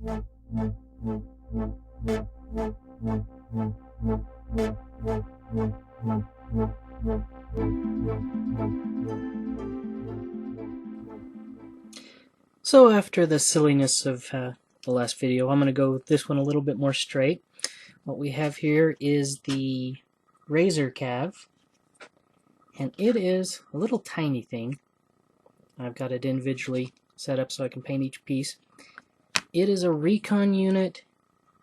So after the silliness of the last video, I'm going to go with this one a little bit more straight. What we have here is the Razor CAV, and it is a little tiny thing. I've got it individually set up so I can paint each piece. It is a recon unit,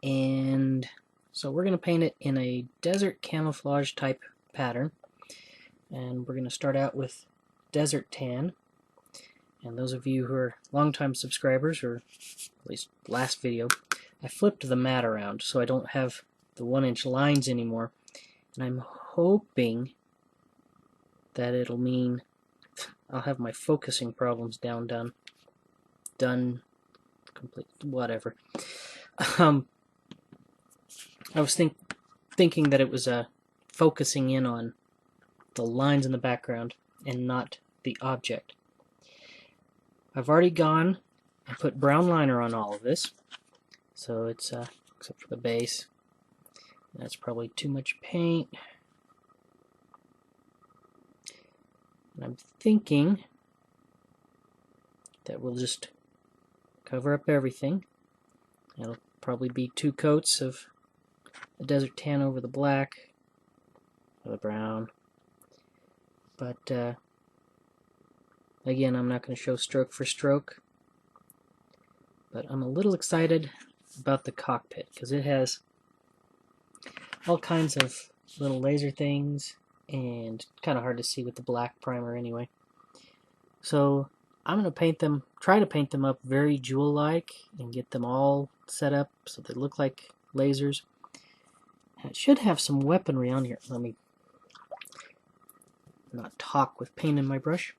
and so we're going to paint it in a desert camouflage type pattern. And we're going to start out with desert tan. And those of you who are longtime subscribers, or at least last video, I flipped the mat around so I don't have the 1-inch lines anymore. And I'm hoping that it'll mean I'll have my focusing problems done, complete, whatever. I was thinking that it was focusing in on the lines in the background and not the object. I've already gone and put brown liner on all of this, so it's except for the base. That's probably too much paint. And I'm thinking that we'll just cover up everything. It'll probably be 2 coats of the desert tan over the black or the brown. But again, I'm not going to show stroke for stroke. But I'm a little excited about the cockpit because it has all kinds of little laser things, and kind of hard to see with the black primer anyway. So I'm going to paint them, try to paint them up very jewel-like and get them all set up so they look like lasers. And it should have some weaponry on here. Let me not talk with paint in my brush.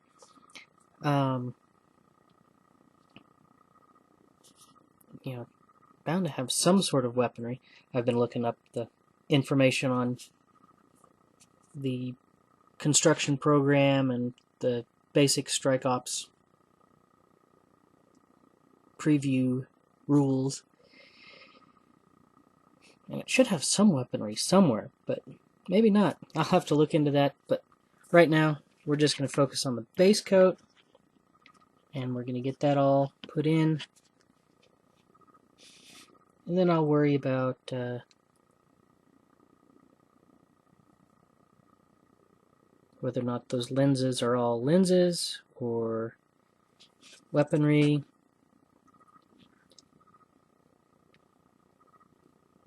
You know, bound to have some sort of weaponry. I've been looking up the information on the construction program and the basic Strike Ops preview rules. And it should have some weaponry somewhere, but maybe not. I'll have to look into that, but right now we're just going to focus on the base coat, and we're going to get that all put in. And then I'll worry about whether or not those lenses are all lenses or weaponry.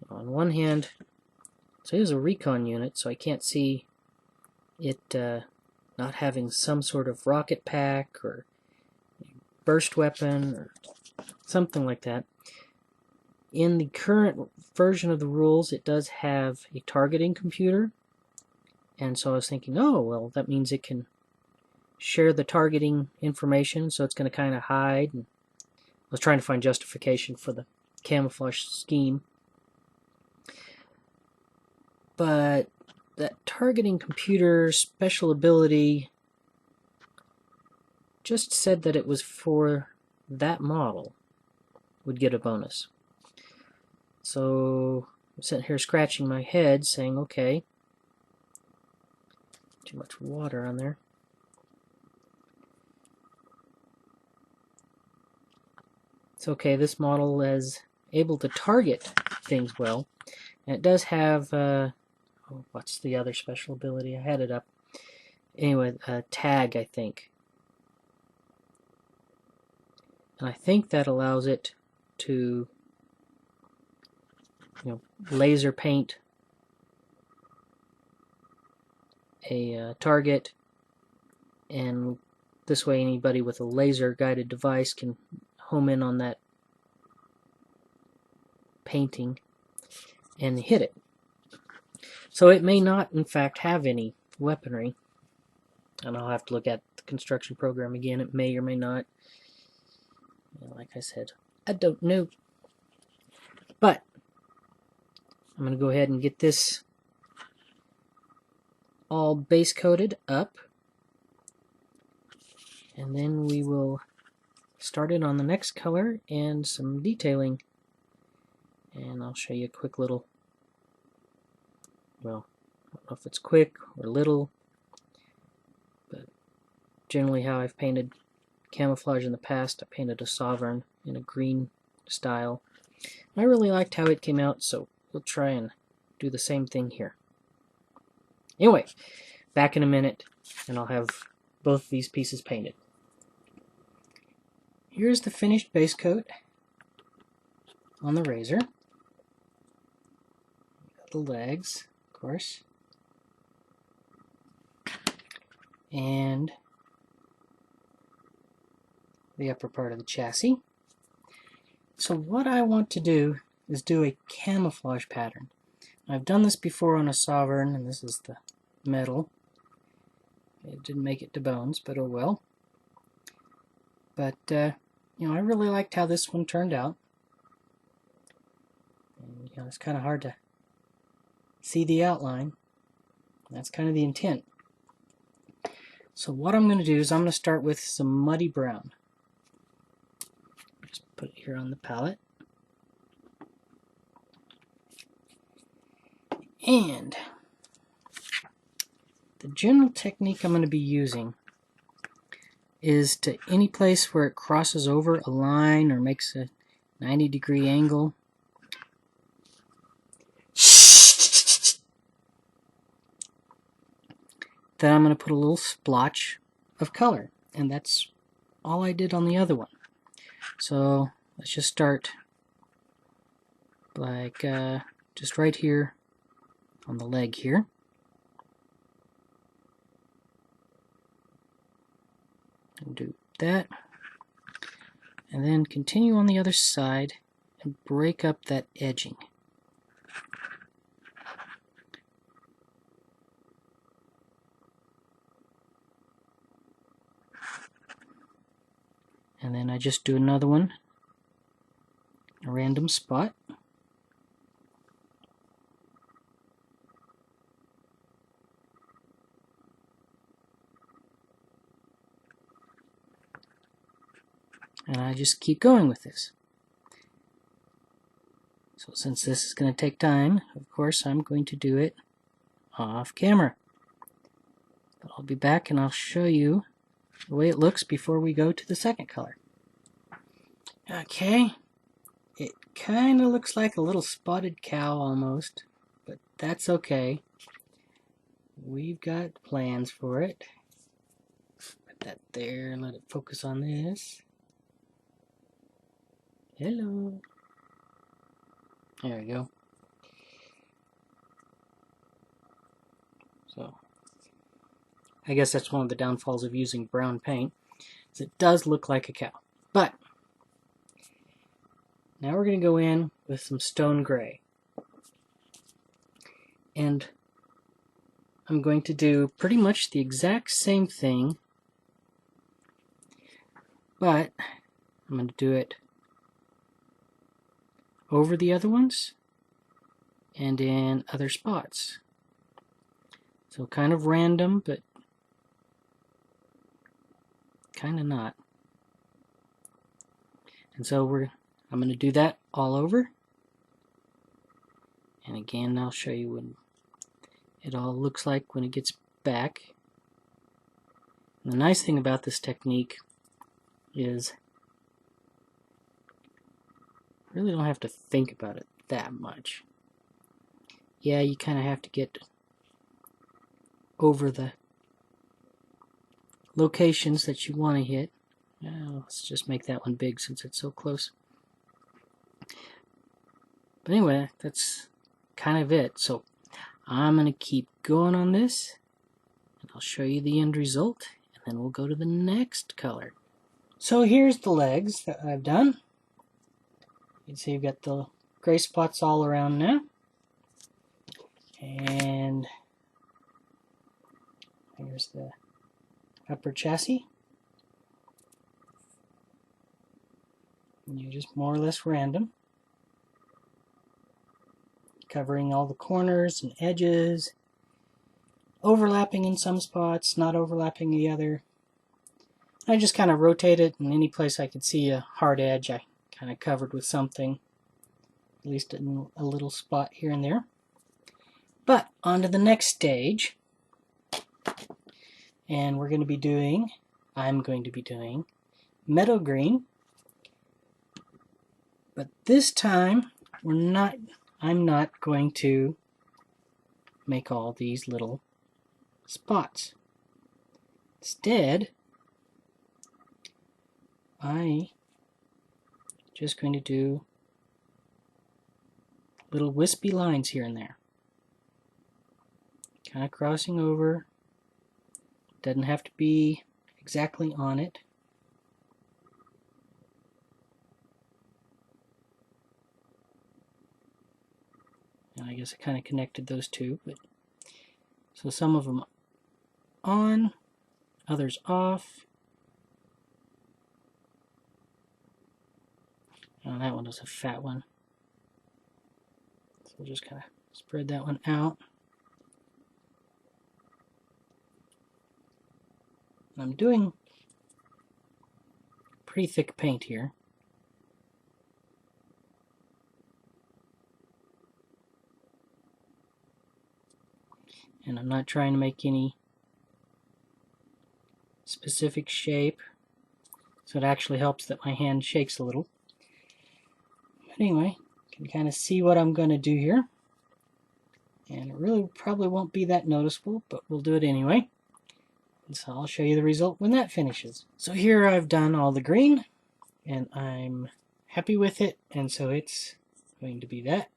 On one hand, so here's a recon unit, so I can't see it not having some sort of rocket pack or burst weapon or something like that. In the current version of the rules, it does have a targeting computer, and so I was thinking, oh, well, that means it can share the targeting information, so it's going to kind of hide. And I was trying to find justification for the camouflage scheme. But that targeting computer special ability just said that it was for that model would get a bonus. So I'm sitting here scratching my head saying, okay, too much water on there. It's okay, this model is able to target things well, and it does have oh, what's the other special ability? I had it up. Anyway, tag, I think. And I think that allows it to, you know, laser paint a target, and this way anybody with a laser guided device can home in on that painting and hit it. So it may not in fact have any weaponry, and I'll have to look at the construction program again. It may or may not. Like I said, I don't know. But I'm going to go ahead and get this all base coated up, and then we will start it on the next color and some detailing And I'll show you a quick little, well, I don't know if it's quick or little, but generally how I've painted camouflage in the past. I painted a sovereign in a green style. I really liked how it came out, so we'll try and do the same thing here. Anyway, back in a minute, and I'll have both of these pieces painted. Here's the finished base coat on the Razor. The legs, of course, and the upper part of the chassis. So what I want to do is do a camouflage pattern. I've done this before on a sovereign, and this is the metal. It didn't make it to bones, but oh well. But you know, I really liked how this one turned out. And, you know, it's kind of hard to see the outline. That's kind of the intent. So what I'm going to do is I'm going to start with some muddy brown. Just put it here on the palette. And the general technique I'm going to be using is to any place where it crosses over a line or makes a 90-degree angle, then I'm going to put a little splotch of color, and that's all I did on the other one. So let's just start like just right here on the leg here. And do that, and then continue on the other side and break up that edging. And then I just do another one, a random spot. And I just keep going with this. So since this is going to take time, of course I'm going to do it off camera. But I'll be back and I'll show you the way it looks before we go to the second color. Okay, it kind of looks like a little spotted cow almost, but that's okay. We've got plans for it. Put that there and let it focus on this. Hello. There we go. So, I guess that's one of the downfalls of using brown paint, is it does look like a cow. But, now we're going to go in with some stone gray. And I'm going to do pretty much the exact same thing, but I'm going to do it over the other ones and in other spots. So kind of random, but kind of not. And so I'm going to do that all over. And again, I'll show you what it all looks like when it gets back. And the nice thing about this technique is you really don't have to think about it that much. Yeah, you kind of have to get over the locations that you want to hit. Let's just make that one big since it's so close. But anyway, that's kind of it. So I'm going to keep going on this, and I'll show you the end result, and then we'll go to the next color. So here's the legs that I've done. You can see you've got the gray spots all around now. And here's the upper chassis. And you're just more or less random, covering all the corners and edges, overlapping in some spots, not overlapping the other. I just kind of rotate it, and any place I could see a hard edge I kind of covered with something. at least in a little spot here and there. But on to the next stage, and I'm going to be doing meadow green, but this time I'm not going to make all these little spots. Instead, I'm just going to do little wispy lines here and there, kind of crossing over. Doesn't have to be exactly on it. And I guess I kind of connected those two, but so some of them on, others off. Oh, that one was a fat one. So we'll just kind of spread that one out. I'm doing pretty thick paint here. And I'm not trying to make any specific shape, so it actually helps that my hand shakes a little. But anyway, you can kind of see what I'm going to do here. And it really probably won't be that noticeable, but we'll do it anyway. And so I'll show you the result when that finishes. So here I've done all the green, and I'm happy with it, and so it's going to be that.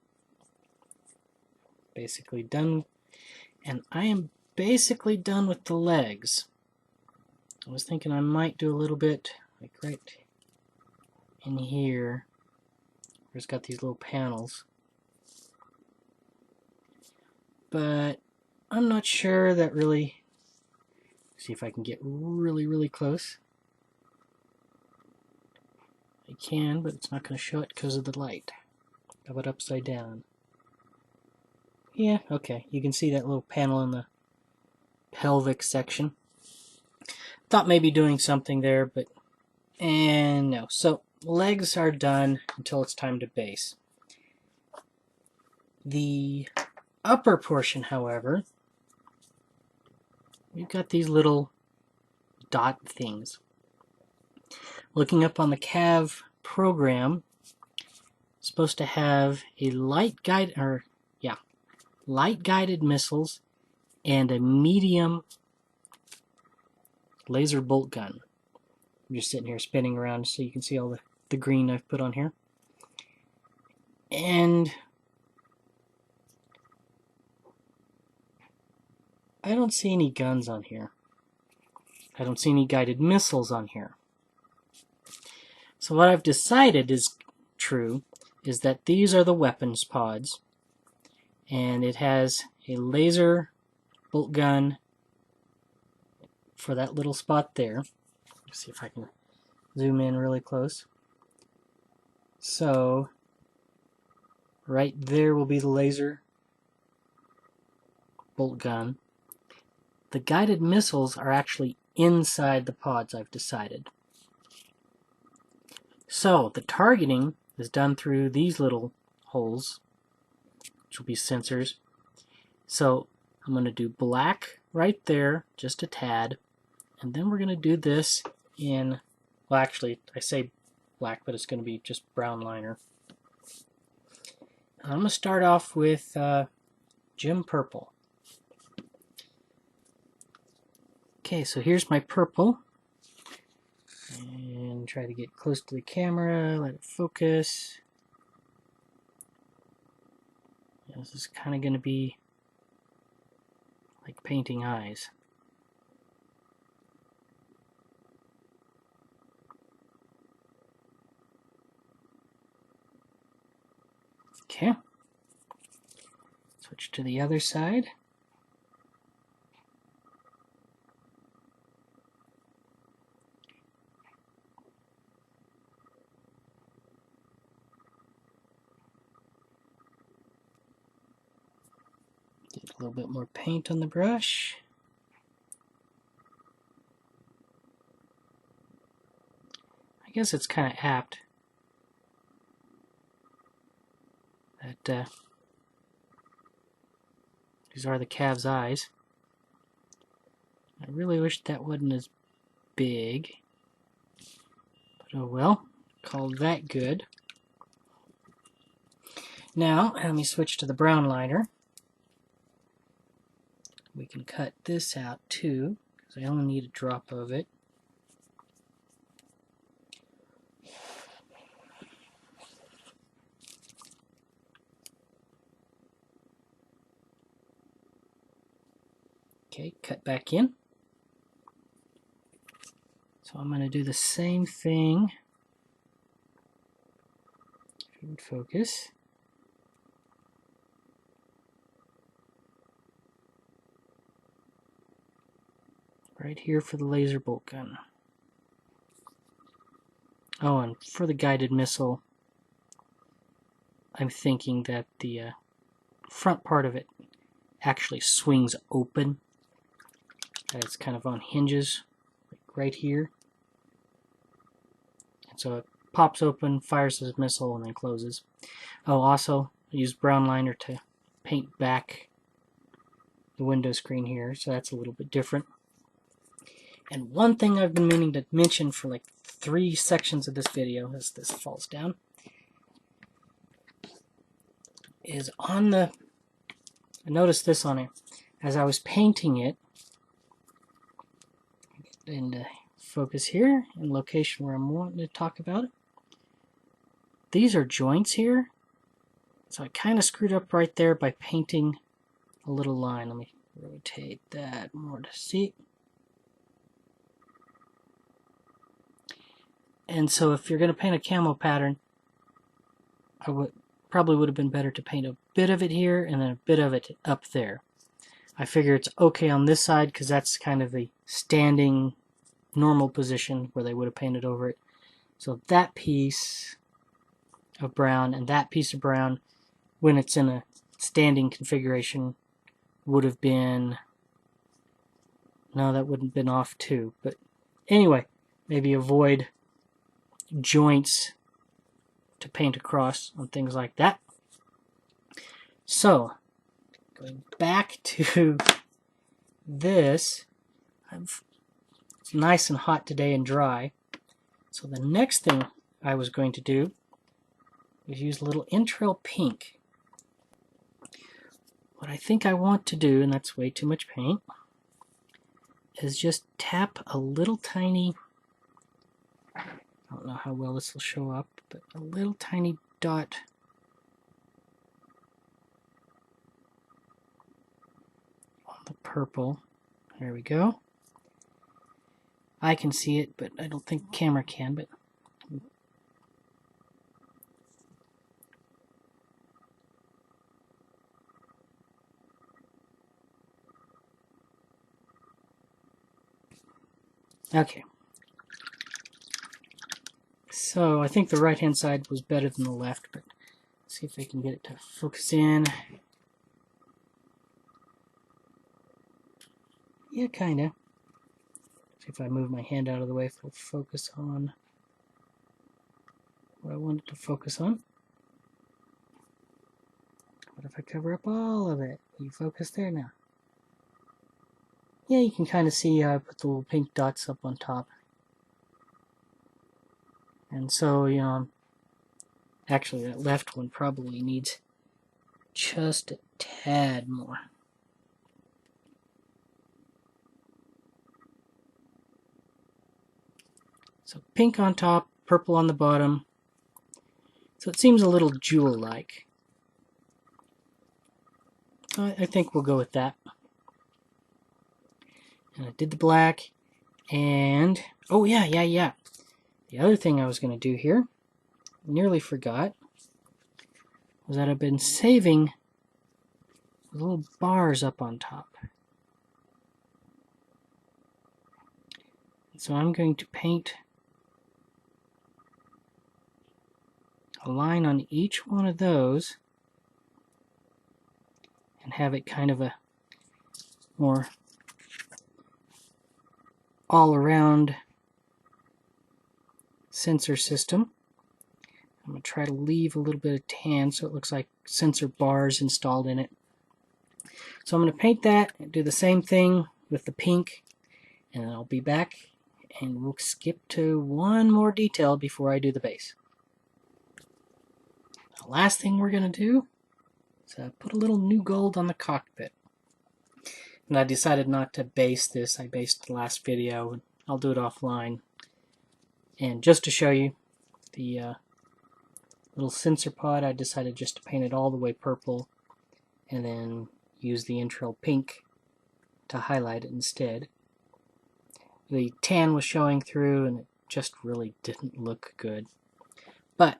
Basically done. And I am basically done with the legs. I was thinking I might do a little bit like right in here where it's got these little panels, but I'm not sure that really. See if I can get really close. I can, but it's not going to show it because of the light. How about upside down? Yeah, okay, you can see that little panel in the pelvic section. Thought maybe doing something there, but no. So legs are done until it's time to base. The upper portion, however, we've got these little dot things. Looking up on the CAV program, it's supposed to have a light guided missiles and a medium laser bolt gun. I'm just sitting here spinning around so you can see all the green I've put on here. And I don't see any guns on here. I don't see any guided missiles on here. So what I've decided is true is that these are the weapons pods, and it has a laser bolt gun for that little spot there. Let's see if I can zoom in really close. So right there will be the laser bolt gun. The guided missiles are actually inside the pods, I've decided. So the targeting is done through these little holes, which will be sensors. So I'm going to do black right there, just a tad, and then we're going to do this in, well actually I say black, but it's going to be just brown liner. I'm going to start off with Gem Purple. Okay, so here's my purple. And try to get close to the camera, let it focus. This is kind of going to be like painting eyes. Okay. Switch to the other side. Get a little bit more paint on the brush. I guess it's kind of apt These are the calf's eyes. I really wish that wasn't as big. But oh well. Called that good. Now, let me switch to the brown liner. We can cut this out too, because I only need a drop of it. Okay, cut back in. So I'm going to do the same thing. If it would focus. Right here for the laser bolt gun. Oh, and for the guided missile, I'm thinking that the front part of it actually swings open. That it's kind of on hinges, like right here. And so it pops open, fires his missile, and then closes. Oh, also, I used brown liner to paint back the window screen here, so that's a little bit different. And one thing I've been meaning to mention for like 3 sections of this video, as this falls down, is on the, I noticed this on it, as I was painting it, and focus here, in location where I'm wanting to talk about it. These are joints here, so I kind of screwed up right there by painting a little line. Let me rotate that more to see. And so if you're going to paint a camo pattern, probably would have been better to paint a bit of it here and then a bit of it up there. I figure it's okay on this side because that's kind of the standing normal position where they would have painted over it. So that piece of brown and that piece of brown, when it's in a standing configuration, would have been, no, that wouldn't have been off too. But anyway, maybe avoid joints to paint across on things like that. So, going back to this, it's nice and hot today and dry. So the next thing I was going to do is use a little entrail pink. What I think I want to do, and that's way too much paint, is just tap a little tiny, I don't know how well this will show up, but a little tiny dot on the purple. There we go. I can see it, but I don't think the camera can, but okay. So I think the right hand side was better than the left, but let's see if I can get it to focus in. Yeah, kinda. See if I move my hand out of the way, if it'll focus on what I want it to focus on. What if I cover up all of it? Will you focus there now? Yeah, you can kind of see how I put the little pink dots up on top. And so, you know, actually that left one probably needs just a tad more. So pink on top, purple on the bottom. So it seems a little jewel-like. I think we'll go with that. And I did the black, and oh yeah. The other thing I was going to do here, nearly forgot, was that I've been saving the little bars up on top. So I'm going to paint a line on each one of those and have it kind of a more all-around sensor system. I'm going to try to leave a little bit of tan so it looks like sensor bars installed in it. So I'm going to paint that and do the same thing with the pink, and then I'll be back and we'll skip to one more detail before I do the base. The last thing we're going to do is put a little new gold on the cockpit. And I decided not to base this. I based the last video, and I'll do it offline. And just to show you the little sensor pod, I decided just to paint it all the way purple and then use the intro pink to highlight it instead. The tan was showing through and it just really didn't look good. But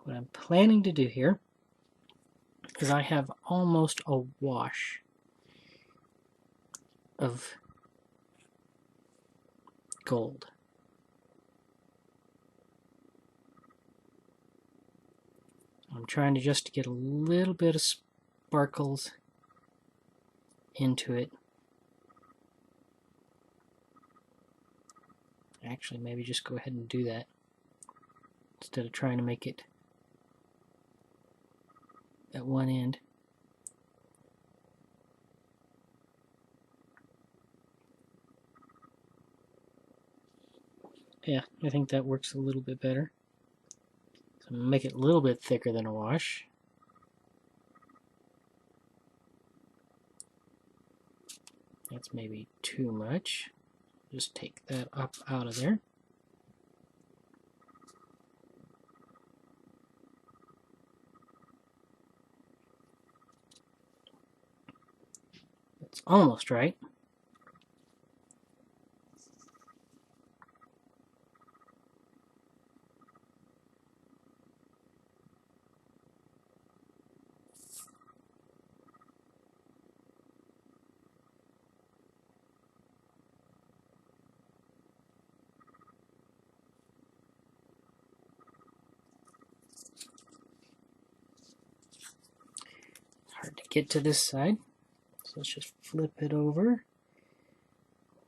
what I'm planning to do here is I have almost a wash of gold. I'm trying to just get a little bit of sparkles into it. Actually, maybe just go ahead and do that instead of trying to make it at one end. Yeah, I think that works a little bit better. So I'm going to make it a little bit thicker than a wash. That's maybe too much. Just take that up out of there. That's almost right. Hard to get to this side, so let's just flip it over.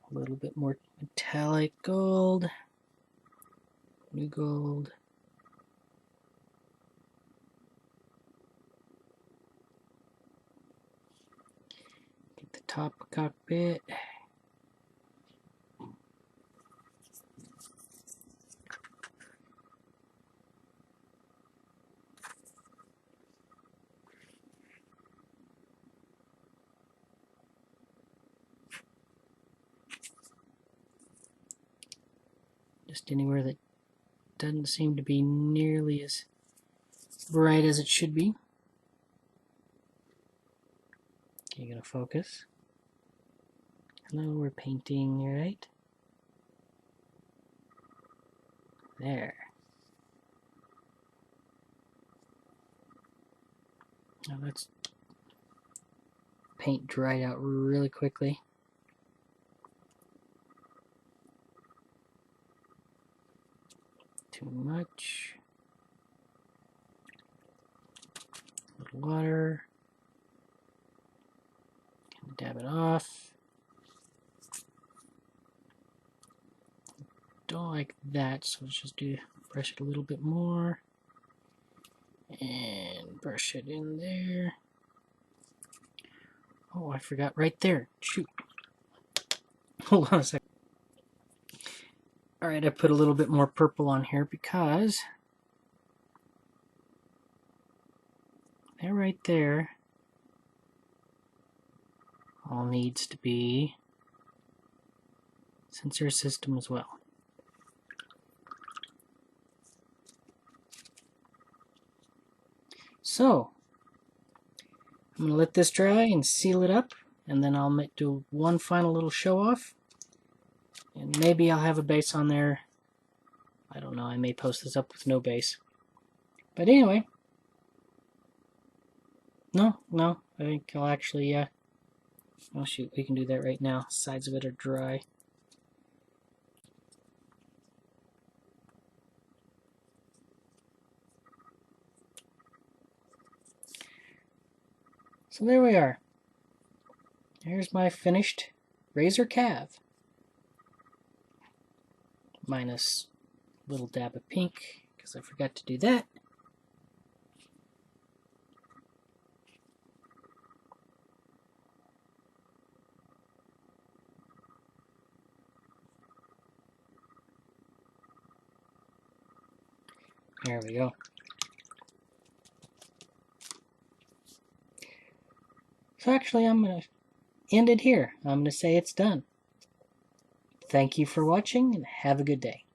A little bit more metallic gold, new gold. Get the top cockpit. Just anywhere that doesn't seem to be nearly as bright as it should be. Okay, gonna focus. Hello, we're painting, right? There. Now let's paint dried out really quickly. Too much. A little water. Dab it off. Don't like that, so let's just brush it a little bit more. And brush it in there. Oh, I forgot right there. Shoot. Hold on a second. Alright, I put a little bit more purple on here because that right there all needs to be sensor system as well. So, I'm going to let this dry and seal it up, and then I'll do one final little show off. And maybe I'll have a base on there. I don't know, I may post this up with no base. But anyway. No, I think I'll actually, oh shoot, we can do that right now. Sides of it are dry. So there we are. Here's my finished Razor CAV. minus a little dab of pink, because I forgot to do that. There we go. So actually, I'm going to end it here. I'm going to say it's done. Thank you for watching, and have a good day.